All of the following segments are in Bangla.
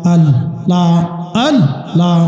আল্লাহ আল্লাহ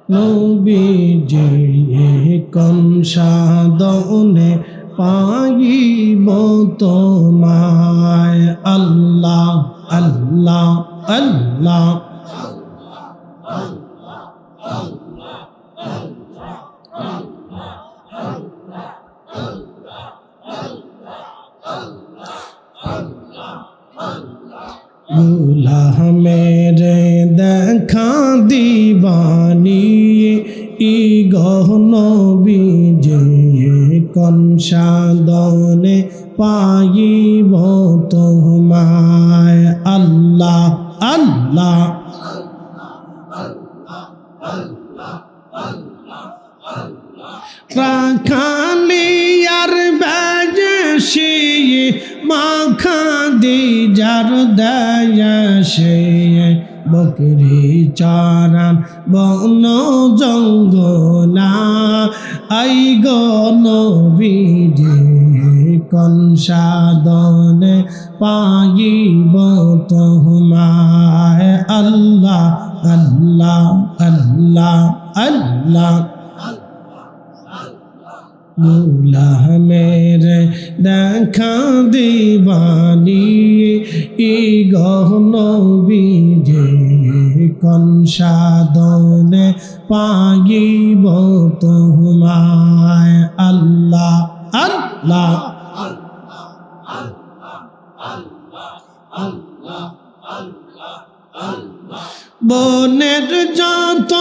নবীজি কোন সাধনে পাইব তোমায় আল্লাহ আল্লাহ আল্লাহ গুলাহ মেরে দেখা দিবানি ই গহন বিজে কোন সাধনে পাইব তোমায় আল্লাহ আল্লাহ রাখালিয়ার বেজে মাখা দি যার দয়াসে বকরি চারান বন জঙ্গলা আই গন বিজে কোন সাধনে পাইব তোমায় আল্লাহ আল্লাহ আল্লাহ আল্লাহ গুলাহ মেরে দেখা দিবানি ই গহন বিজে কোন সাধনে পাইব তোমায় আল্লাহ আল্লাহ বনের যত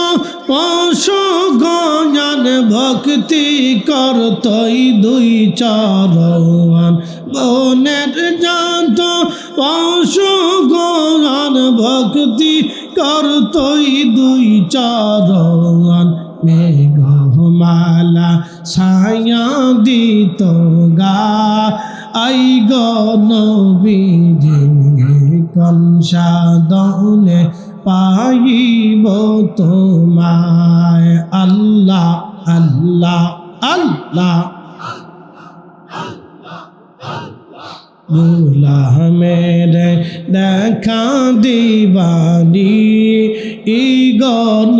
পশু গয়ান ভক্তি করতই দুই চরণ বনের যত পশু গয়ান ভক্তি করতই দুই চরণ মেঘমালা ছায়া দিত গা আই গন বিজে কোন সাধনে পাইব তোমায় আল্লাহ আল্লাহ আল্লাহ গুলাহ মেরে দেখা দিবানি ই গন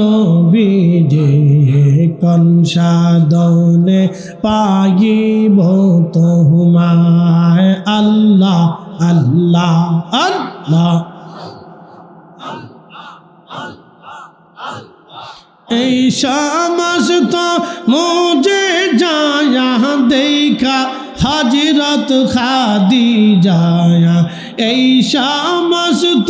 বিজে কোন সাধনে পাইব তোমায় আল্লাহ আল্লাহ আল্লাহ এই সমস্ত মুঝে যায়া দেখা হযরত খাদিজা এই সমস্ত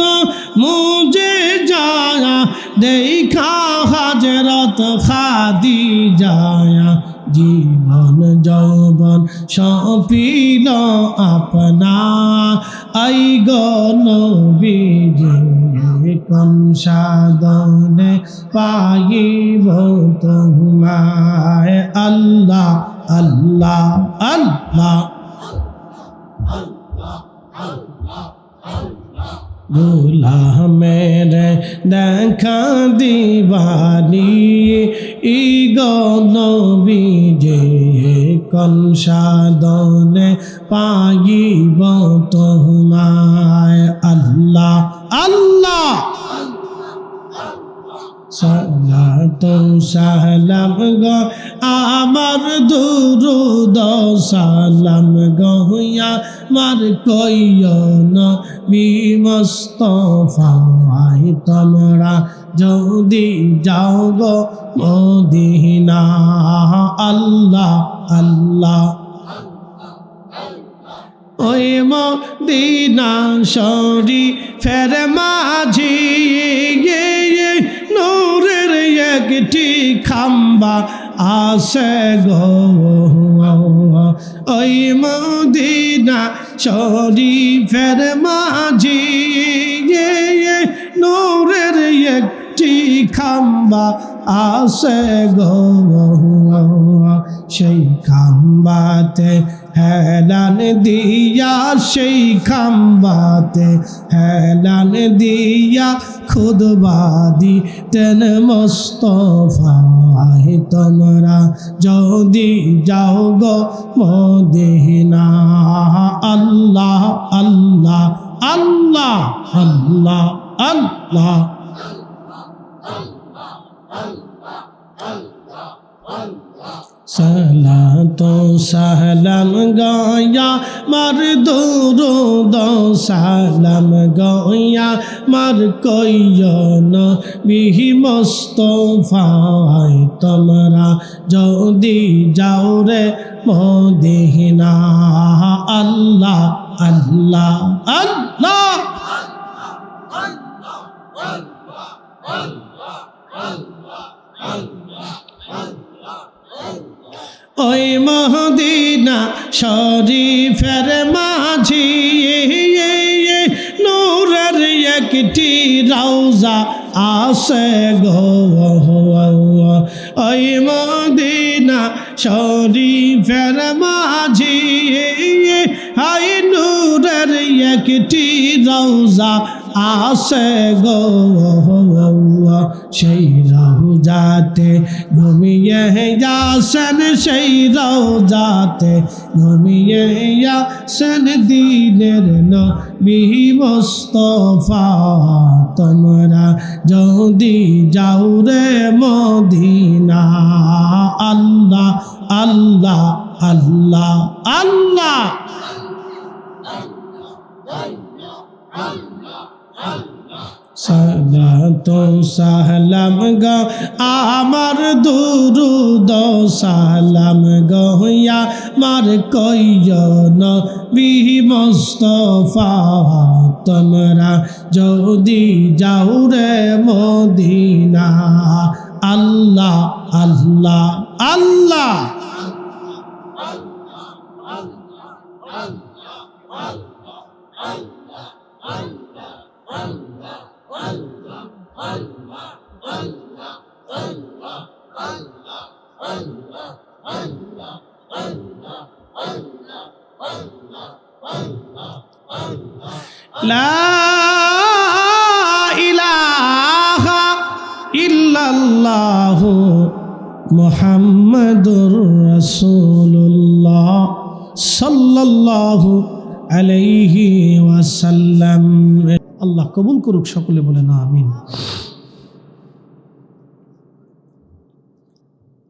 মুঝে যায়া দেখা হযরত খাদিজা জীবন যৌবন সপিল আপনা আই গন বিজে কোন সাধনে পাইব তোমায় আল্লাহ আল্লাহ আল্লাহ গুলাহ মেরে দেখা দিবানি ই গন বিজে কোন সাধনে পাইব তোমায় আল্লাহ আল্লাহ সালাতু সালাম গো আমার দুরুদ সালাম গো আমার কইও নবী মুস্তাফায় তোমরা যদি যাও গো মদিনা আল্লাহ আল্লাহ ওই মদিনা শরীফের মাঝি নূরের একটি খাম্বা আসে গো ওই মদিনা শরীফের মাঝি নূরের একটি খাম্বা আসে গো সেই খাম্বাতে হেলান দিয়া সেই খাম্বাতে হেলান দিয়া খুদবা দিতেন মুস্তাফা তোমরা যদি যাও গো মদিনা আল্লাহ আল্লাহ আল্লাহ আল্লাহ আল্লাহ সালাতো সালাম গায়া মার দুরুদ সালাম গায়া মার কইয়ন বিহি মুস্তাফায় তোমরা যদি যাও রে মদিনা আল্লাহ আল্লাহ আল্লাহ ওই মদিনা শরীফের মাঝি নূরের একটি রওজা আছে গো ওই মদিনা শরীফের মাঝি হাই নূরের একটি রওজা আসে গো সেই রওজাতে ঘুমিয়ে যাসেন সেই রওজাতে ঘুমিয়ে যাসেন দিনের নবী মুস্তাফা তোমরা যদি যাও রে মদিনা আল্লাহ আল্লাহ আল্লাহ আল্লাহ সালাতো সালাম গো আমার দুরুদ সালাম গয়া মার কইয়ন বিহি মুস্তাফা তোমরা যদি যাও রে মদিনা আল্লাহ আল্লাহ আল্লাহ লা ইলাহা ইল্লাল্লাহু মুহাম্মাদুর রাসূলুল্লাহ সাল্লাল্লাহু আলাইহি ওয়াসাল্লাম। আল্লাহ কবুল করুক, সকলে বলেন আমিন।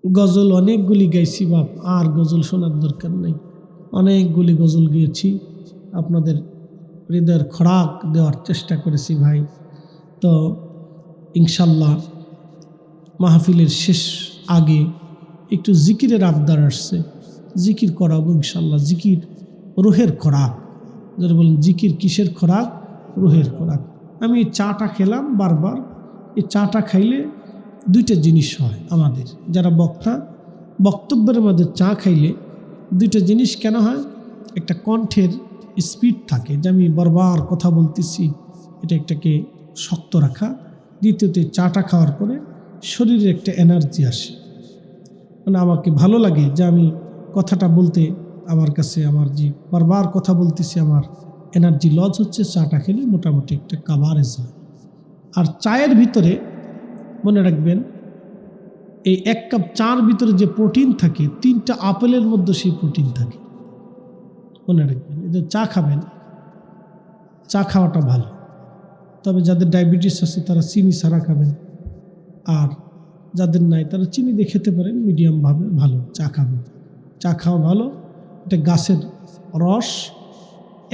গজল অনেকগুলি গাইছি বাপ, আর গজল শোনার দরকার নেই। অনেকগুলি গজল গিয়েছি, আপনাদের হৃদয়ের খোরাক দেওয়ার চেষ্টা করেছি ভাই। তো ইনশাল্লাহ মাহফিলের শেষ আগে একটু জিকিরের আবদার আসছে, জিকির করাবো ইনশাল্লাহ। জিকির রুহের খোরাক, যারা বলেন জিকির কিসের খোরাক? রুহের খোরাক। আমি এই চাটা খেলাম বারবার, এই চাটা খাইলে দুইটা জিনিস হয় আমাদের যারা বক্তা, বক্তব্যের মধ্যে চা খাইলে দুইটা জিনিস কেন হয়? একটা কণ্ঠের স্পিড থাকে, যে আমি বারবার কথা বলতেছি, এটা একটাকে শক্ত রাখা। দ্বিতীয়তে চাটা খাওয়ার পরে শরীরে একটা এনার্জি আসে, মানে আমাকে ভালো লাগে যে আমি কথাটা বলতে, আমার কাছে আমার যে বারবার কথা বলতেছি আমার এনার্জি লস হচ্ছে। চাটা খেলে মোটামুটি একটা কাভারেজ হয়। আর চায়ের ভিতরে মনে রাখবেন, এই এক কাপ চার ভিতরে যে প্রোটিন থাকে, 3টা আপেলের মধ্যে সেই প্রোটিন থাকে। মনে রাখবেন, এদের চা খাবেন, চা খাওয়াটা ভালো। তবে যাদের ডায়াবেটিস আছে তারা চিনি ছাড়া খাবেন, আর যাদের নাই তারা চিনি দিয়ে খেতে পারেন, মিডিয়ামভাবে ভালো চা খাবেন। চা খাওয়া ভালো, এটা গাছের রস।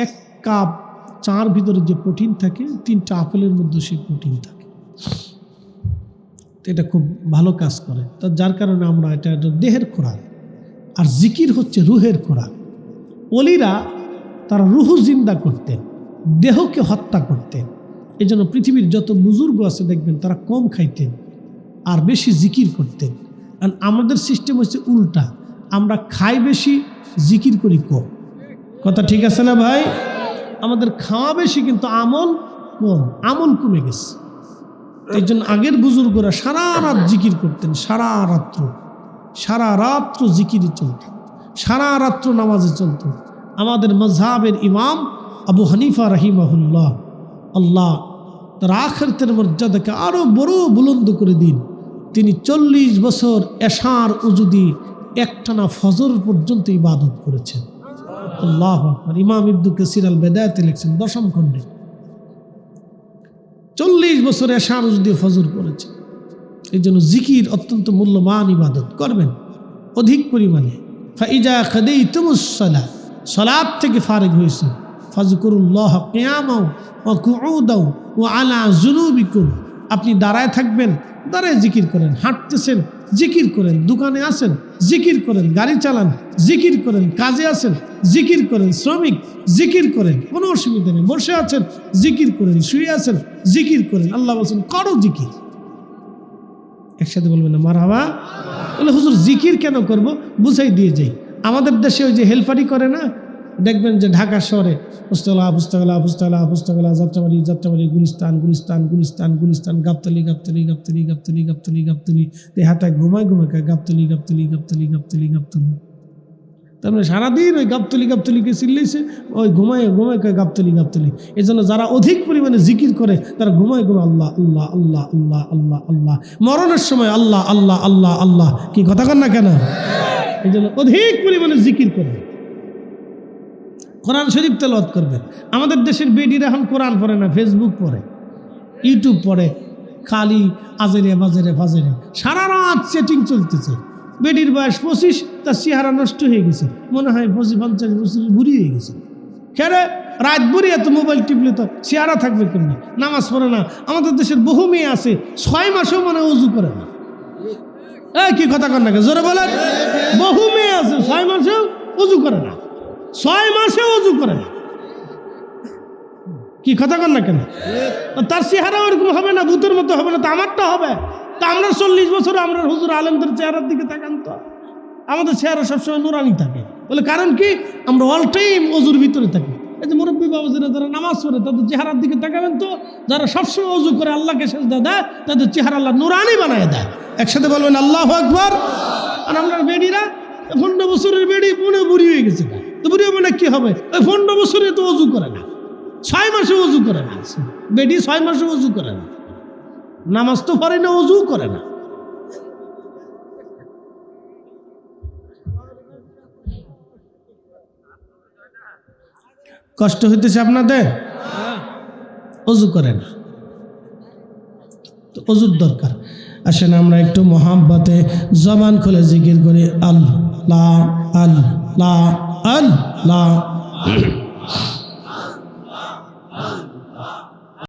1 কাপ চার ভিতরে যে প্রোটিন থাকে, 3টা আপেলের মধ্যে সেই প্রোটিন থাকে। এটা খুব ভালো কাজ করে। তা যার কারণে আমরা এটা দেহের খোরাক, আর জিকির হচ্ছে রুহের খোরাক। ওলিরা তারা রুহু জিন্দা করতেন, দেহকে হত্যা করতেন। এই জন্য পৃথিবীর যত বুজুর্গ আছে দেখবেন তারা কম খাইতেন আর বেশি জিকির করতেন। আর আমাদের সিস্টেম হচ্ছে উল্টা, আমরা খাই বেশি, জিকির করি কম। কথা ঠিক আছে না ভাই? আমাদের খাওয়া বেশি কিন্তু আমল কম, আমল কমে গেছে। এই জন্য আগের বুজুর্গরা সারা রাত জিকির করতেন, সারা রাত্র জিকিরে চলত, সারা রাত্র নামাজে চলত। আমাদের মযহাবের ইমাম আবু হানিফা রাহিমাহুল্লাহ, আল্লাহ তার আখিরাতের মর্যাদাকে আরো বড় বুলন্দ করে দিন, তিনি 40 বছর এশার উজু দিয়ে একটানা ফজর পর্যন্ত ইবাদত করেছেন। আল্লাহু আকবার। ইমাম ইবনে কাসির আল বিদায়াতে লিখছেন 10ম খণ্ডে 40 বছর এশার উজু দিয়ে ফজর করেছেন। এই জন্য জিকির অত্যন্ত মূল্যবান ইবাদত করবেন অধিক পরিমাণে। ফাইজা কাদাইতুমুস সালাহ, সালাত থেকে ফারিগ হয়েছে, ফাযকুরুল্লাহ কিয়ামান ওয়া কুউদান ওয়া আলা জুনুবিকুম, আপনি দাঁড়ায় থাকবেন, দাঁড়ায় জিকির করেন, হাঁটতেছেন জিকির করেন, দোকানে আছেন জিকির করেন, গাড়ি চালান জিকির করেন, কাজে আছেন জিকির করেন, শ্রমিক জিকির করেন, কোনো অসুবিধা নেই, বসে আছেন জিকির করেন, শুয়ে আছেন জিকির করেন। আল্লাহ বলছেন করো জিকির। একসাথে বলবেন না মারহাবা? বলে হুজুর জিকির কেন করব? বুঝাই দিয়ে যাই। আমাদের দেশে ওই যে হেলপারি করে না, দেখবেন যে ঢাকা শহরে পুস্তকলা পুস্তকলা পুস্তকলা পুস্তকলা, যাত্রাবাড়ি যাত্রাবাড়ি, গুলিস্তান গুলিস্তান গুলিস্তান গুলিস্তান, গাবতলি গাবতলি গাবতলি গাবতলি গাবতলি গাবতলি, হাতায় ঘুমায় ঘুমায় গাবতলি গাবতলি গাবতলি গাবতলি গাবতলি। তারপরে সারাদিন ওই গাবতলি গাবতলিকে চিল্লাইছে, ওই ঘুমায় ঘুমায় গাবতলি গাবতলি। এই জন্য যারা অধিক পরিমাণে জিকির করে তারা ঘুমায় ঘুমায় আল্লাহ আল্লাহ আল্লাহ আল্লাহ আল্লাহ আল্লাহ, মরণের সময় আল্লাহ আল্লাহ আল্লাহ আল্লাহ। কি কথা কন না কেন? এই জন্য অধিক পরিমাণে জিকির করে, কোরআন শরীফ তেলাওয়াত করবেন। আমাদের দেশের বেডিরা এখন কোরআন পড়ে না, ফেসবুক পড়ে, ইউটিউব পড়ে, খালি আজেরে বাজেরে ফাজেরে সারা রাত সেটিং চলতেছে। বেডির বয়স 25, তার চেহারা নষ্ট হয়ে গেছে, মনে হয় 50-50 বছর বুড়ি হয়ে গেছে। খেরে রাত বুড়ি এত মোবাইল টিপলে তো চেহারা থাকবে কেমনি? নামাজ পড়ে না। আমাদের দেশের বহু মেয়ে আছে 6 মাসেও মনে উজু করে না। কি কথা কন না, জোরে বলেন। বহু মেয়ে আছে 6 মাসেও উজু করে না, 6 মাসে উজু করে না। কি কথা কন না কেন? তার চেহারা ওরকম হবে না, ভূতের মতো হবে না, তো আমারটা হবে। তা আমরা 40 বছর আমরা হুজুর আলেমদের চেহারার দিকে তাকান তো, আমাদের চেহারা সবসময় নুরানি থাকে। বলে কারণ কি? আমরা অল টাইম অজুর ভিতরে থাকি। এই যে মুরব্বী বাবাজিরা যারা নামাজ পড়ে তাদের চেহারার দিকে তাকাবেন তো, যারা সবসময় অজু করে আল্লাহকে সেজদা দেয় তাদের চেহারা আল্লাহ নুরানি বানায় দেয়। একসাথে বলবেন আল্লাহু আকবার। আর আমরা বেডিরা 15 বছরের বেডি মনে বুড়ি হয়ে গেছে, তো বুড়ি মানে কি হবে? ওই 15 বছরে তো অজু করে না, 6 মাসে অজু করে না। বেডি 6 মাসে অজু করে না, নামাজ তো পড়ে না, অজু করে না। কষ্ট হইতেছে আপনাদের? অজু করে না, তো অজুর দরকার। আসেন আমরা একটু মোহাব্বতে জবান খুলে জিকির করি আল্লাহ আল্লাহ আল্লাহ।